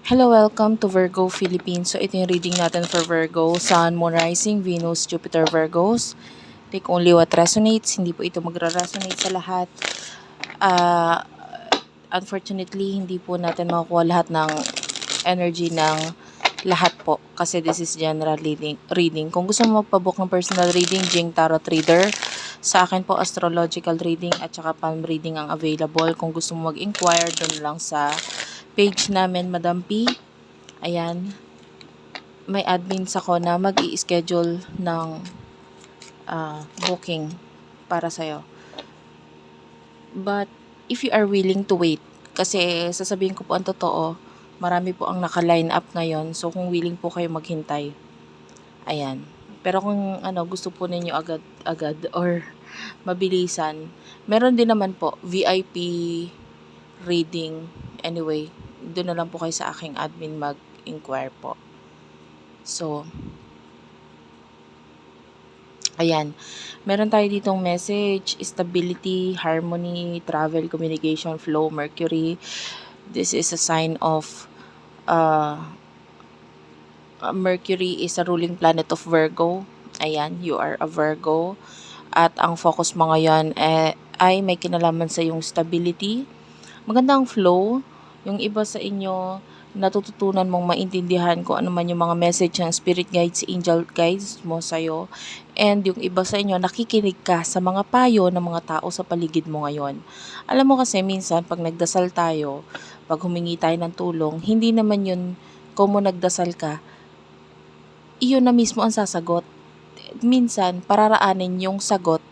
Hello, welcome to Virgo Philippines. So, ito yung reading natin for Virgo, Sun, Moon, Rising, Venus, Jupiter, Virgos. Take only what resonates. Hindi po ito magra-resonate sa lahat. Uh, Unfortunately, hindi po natin makukuha lahat ng energy ng lahat po. Kasi this is general reading. Kung gusto mo magpabook ng personal reading, Jing Tarot Reader. Sa akin po, astrological reading at saka palm reading ang available. Kung gusto mo mag-inquire, doon lang sa page namin, Madam P. Ayan, may admins ako na mag-i-schedule ng booking para sa'yo. But, if you are willing to wait, kasi sasabihin ko po ang totoo, marami po ang naka-line up ngayon. So, kung willing po kayo maghintay, ayan. Pero kung gusto po ninyo agad or mabilisan, meron din naman po VIP reading. Anyway, doon na lang po kayo sa aking admin mag-inquire po. So, ayan. Meron tayo ditong message, stability, harmony, travel, communication, flow, Mercury. This is a sign of Mercury is a ruling planet of Virgo. Ayan, you are a Virgo. At ang focus mo ngayon ay may kinalaman sa yung stability. Magandang flow. Yung iba sa inyo, natututunan mong maintindihan kung ano man yung mga message ng spirit guides, angel guides mo sa'yo. And yung iba sa inyo, nakikinig ka sa mga payo ng mga tao sa paligid mo ngayon. Alam mo kasi minsan, pag nagdasal tayo, pag humingi tayo ng tulong, hindi naman yun kung mo nagdasal ka, iyon na mismo ang sasagot. Minsan, pararaanin yung sagot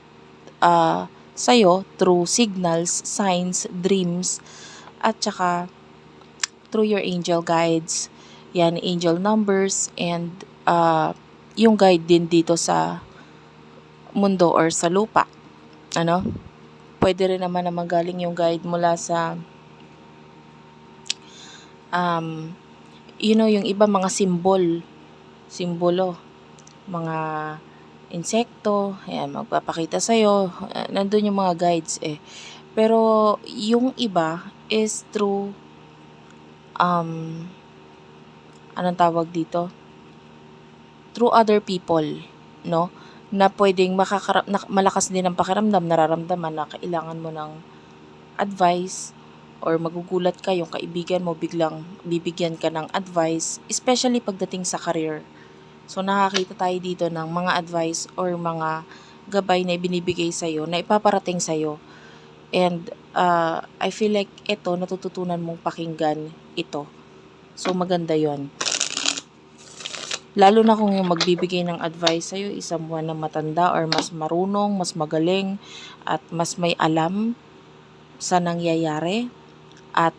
sa'yo through signals, signs, dreams, at saka through your angel guides. Yan, angel numbers, and yung guide din dito sa mundo or sa lupa. Pwede rin naman na magaling yung guide mula sa yung iba mga simbolo, mga insekto, ayan, magpapakita sa'yo, nandun yung mga guides eh. Pero yung iba is through anong tawag dito? Through other people, no? Na pwedeng malakas din ang pakiramdam, nararamdaman na kailangan mo ng advice, or magugulat ka yung kaibigan mo biglang bibigyan ka ng advice, especially pagdating sa career. So, nakakita tayo dito ng mga advice or mga gabay na ibinibigay sa'yo, na ipaparating sa'yo. And I feel like ito, natututunan mong pakinggan ito. So, maganda yon. Lalo na kung yung magbibigay ng advice sa'yo is someone na matanda or mas marunong, mas magaling, at mas may alam sa nangyayari. At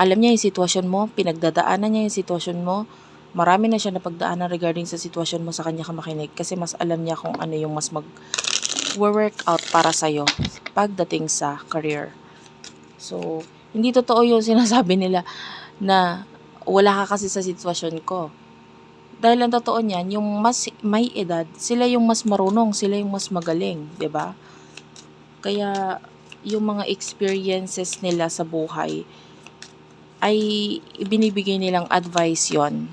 alam niya yung sitwasyon mo, pinagdadaanan niya yung sitwasyon mo. Marami na siya napagdaanan regarding sa sitwasyon mo, sa kanya ka makinig. Kasi mas alam niya kung ano yung mas mag-work out para sa'yo pagdating sa career. So, hindi totoo yung sinasabi nila na wala ka kasi sa sitwasyon ko. Dahil ang totoo niyan, yung mas may edad, sila yung mas marunong, sila yung mas magaling, 'di ba? Kaya yung mga experiences nila sa buhay ay ibinibigay nilang advice yon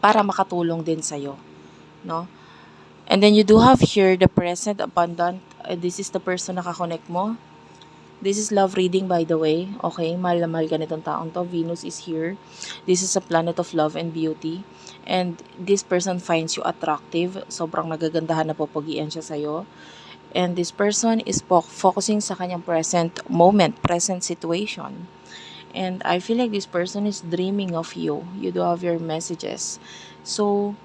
para makatulong din sa'yo, no? And then you do have here the present abundant. This is the person na kakonect mo. This is love reading, by the way. Okay, mahal na mahal ka nitong taong to. Venus is here. This is a planet of love and beauty. And this person finds you attractive. Sobrang nagagandahan na popogian siya sa'yo. And this person is focusing sa kanyang present moment, present situation. And I feel like this person is dreaming of you. You do have your messages. So,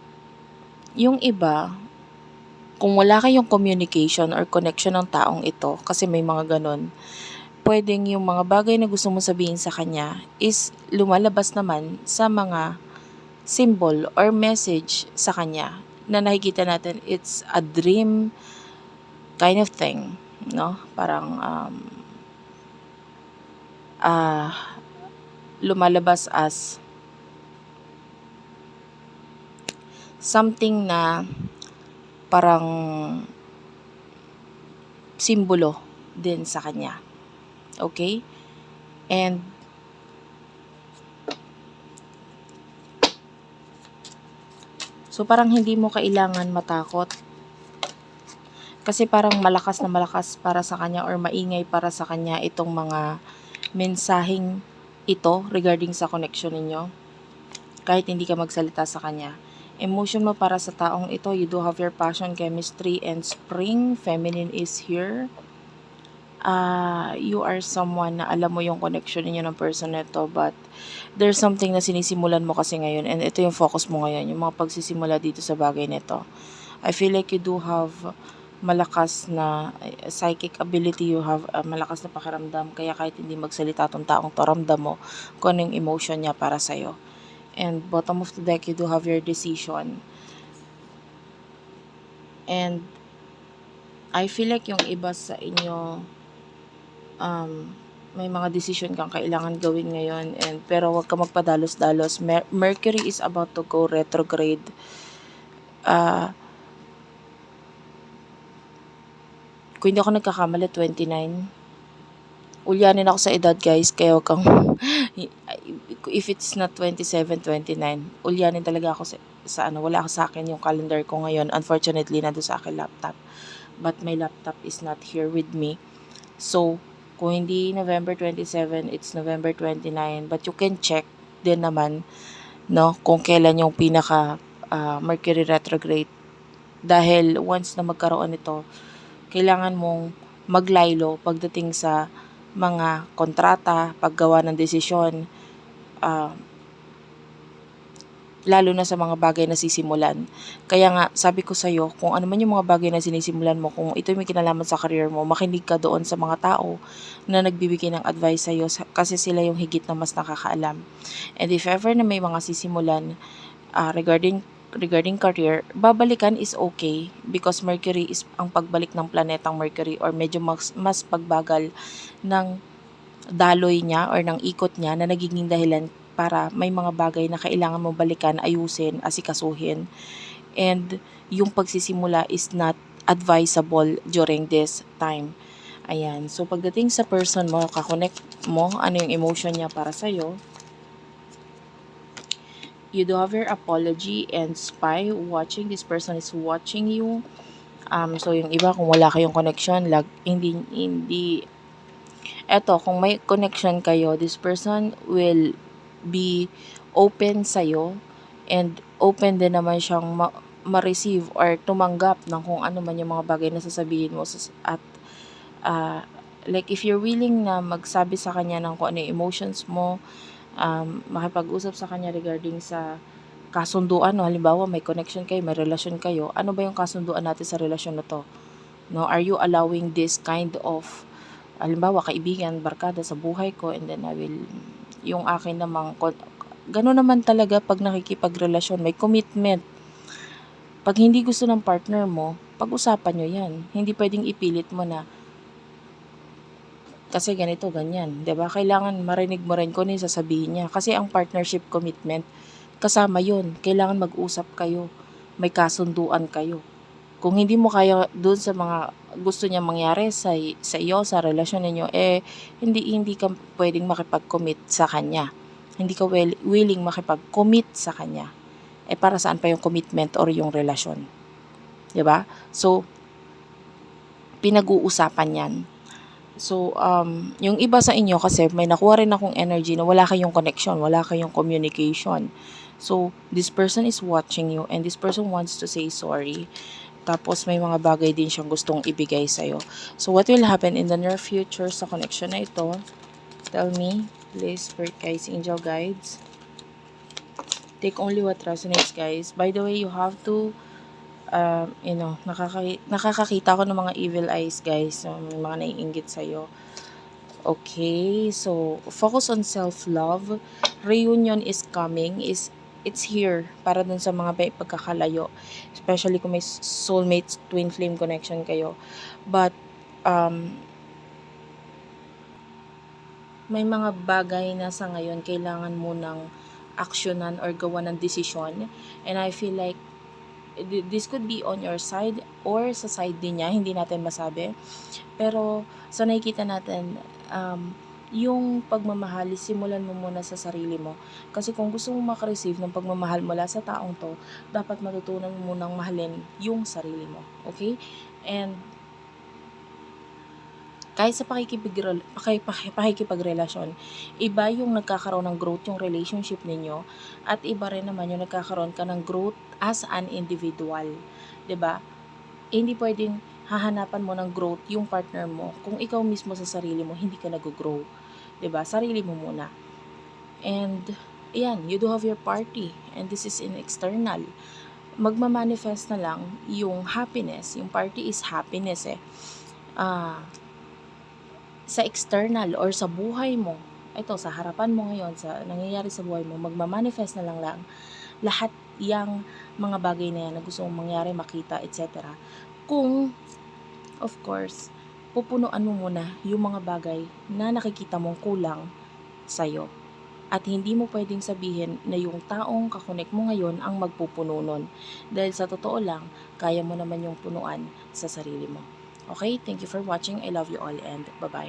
yung iba, kung wala kayong communication or connection ng taong ito, kasi may mga ganun, pwedeng yung mga bagay na gusto mo sabihin sa kanya is lumalabas naman sa mga symbol or message sa kanya na nakikita natin it's a dream kind of thing, no? Parang lumalabas as something na parang simbolo din sa kanya. Okay? And So, parang hindi mo kailangan matakot. Kasi parang malakas na malakas para sa kanya or maingay para sa kanya itong mga mensaheng ito regarding sa connection ninyo. Kahit hindi ka magsalita sa kanya. Emotion mo para sa taong ito, you do have your passion, chemistry, and spring. Feminine is here. You are someone na alam mo yung connection ninyo ng person na ito, but there's something na sinisimulan mo kasi ngayon, and ito yung focus mo ngayon, yung mga pagsisimula dito sa bagay nito. I feel like you do have malakas na psychic ability, you have malakas na pakiramdam, kaya kahit hindi magsalita tong taong to, ramdam mo kung ano yung emotion niya para sa'yo. And bottom of the deck, you do have your decision. And I feel like yung iba sa inyo, may mga decision kang kailangan gawin ngayon, and pero wag ka magpadalos-dalos. Mercury is about to go retrograde. Kung hindi ako nagkakamali, 29. Ulyanin ako sa edad, guys, kaya wag kang if it's not 27, 29, ulyanin talaga ako sa ano, wala ako sa akin yung calendar ko ngayon. Unfortunately, nandun sa akin laptop. But my laptop is not here with me. So, kung hindi November 27, it's November 29. But you can check din naman, no, kung kailan yung pinaka Mercury retrograde. Dahil once na magkaroon ito, kailangan mong maglaylo pagdating sa mga kontrata, paggawa ng desisyon, lalo na sa mga bagay na sisimulan. Kaya nga, sabi ko sa'yo, kung ano man yung mga bagay na sinisimulan mo, kung ito yung may kinalaman sa career mo, makinig ka doon sa mga tao na nagbibigay ng advice sa'yo kasi sila yung higit na mas nakakaalam. And if ever na may mga sisimulan regarding career, babalikan is okay because Mercury is ang pagbalik ng planetang Mercury, or medyo mas pagbagal ng daloy niya or ng ikot niya na nagiging dahilan para may mga bagay na kailangan mo balikan, ayusin, asikasuhin. And yung pagsisimula is not advisable during this time. Ayan. So, pagdating sa person mo, kakonect mo, ano yung emotion niya para sa'yo, you do have your apology and spy watching. This person is watching you. So, yung iba, kung wala kayong connection, hindi, eto, kung may connection kayo, this person will be open sa'yo, and open din naman siyang ma-receive or tumanggap ng kung ano man yung mga bagay na sasabihin mo. At like if you're willing na magsabi sa kanya ng kung ano yung emotions mo, makipag-usap sa kanya regarding sa kasunduan, no? Halimbawa, may connection kayo, may relasyon kayo. Ano ba yung kasunduan natin sa relasyon na to? No, are you allowing this kind of, halimbawa, kaibigan, barkada sa buhay ko, and then yung akin namang, gano'n naman talaga pag nakikipagrelasyon, may commitment. Pag hindi gusto ng partner mo, pag-usapan nyo yan. Hindi pwedeng ipilit mo na, kasi ganito, ganyan. 'Di ba? Kailangan marinig mo rin kung ano yung sasabihin niya. Kasi ang partnership commitment, kasama yun. Kailangan mag-usap kayo. May kasunduan kayo. Kung hindi mo kaya doon sa mga gusto niya mangyari sa iyo, sa relasyon ninyo, hindi ka pwedeng makipag-commit sa kanya. Hindi ka willing makipag-commit sa kanya. Para saan pa yung commitment or yung relasyon? 'Di ba? So, pinag-uusapan yan. So, yung iba sa inyo kasi may nakuha rin akong energy na wala kayong connection, wala kayong communication. So, this person is watching you and this person wants to say sorry. Tapos, may mga bagay din siyang gustong ibigay sa'yo. So, what will happen in the near future sa connection na ito? Tell me, please, Spirit guides, angel guides. Take only what resonates, guys. By the way, you have to nakakakita ko ng mga evil eyes, guys. So, may mga naiinggit sa'yo. Okay, so focus on self-love. Reunion is coming. It's here para dun sa mga may pagkakalayo. Especially kung may soulmates, twin flame connection kayo. But, may mga bagay na sa ngayon kailangan mo ng aksyonan or gawa ng desisyon. And I feel like this could be on your side or sa side din niya, hindi natin masabi. Pero sa nakikita natin, yung pagmamahal, simulan mo muna sa sarili mo. Kasi kung gusto mo maka-receive ng pagmamahal mula sa taong 'to, dapat matutunan mo munang mahalin yung sarili mo, okay? And kahit sa pakikipagrelasyon, iba yung nagkakaroon ng growth yung relationship ninyo at iba rin naman yung nagkakaroon ka ng growth as an individual, 'di ba? Hindi puwedeng hahanapan mo ng growth yung partner mo kung ikaw mismo sa sarili mo hindi ka naggo-grow, 'di ba? Sarili mo muna. And ayan, you do have your party and this is in external. Magma-manifest na lang yung happiness, yung party is happiness, eh. Ah, sa external or sa buhay mo, ito sa harapan mo ngayon, sa nangyayari sa buhay mo, magma-manifest na lang lahat yang mga bagay na yan na gusto mong mangyari, makita, etc. Kung, of course, pupunuan mo muna yung mga bagay na nakikita mong kulang sa'yo. At hindi mo pwedeng sabihin na yung taong kakonek mo ngayon ang magpupuno nun. Dahil sa totoo lang, kaya mo naman yung punuan sa sarili mo. Okay? Thank you for watching. I love you all and bye-bye.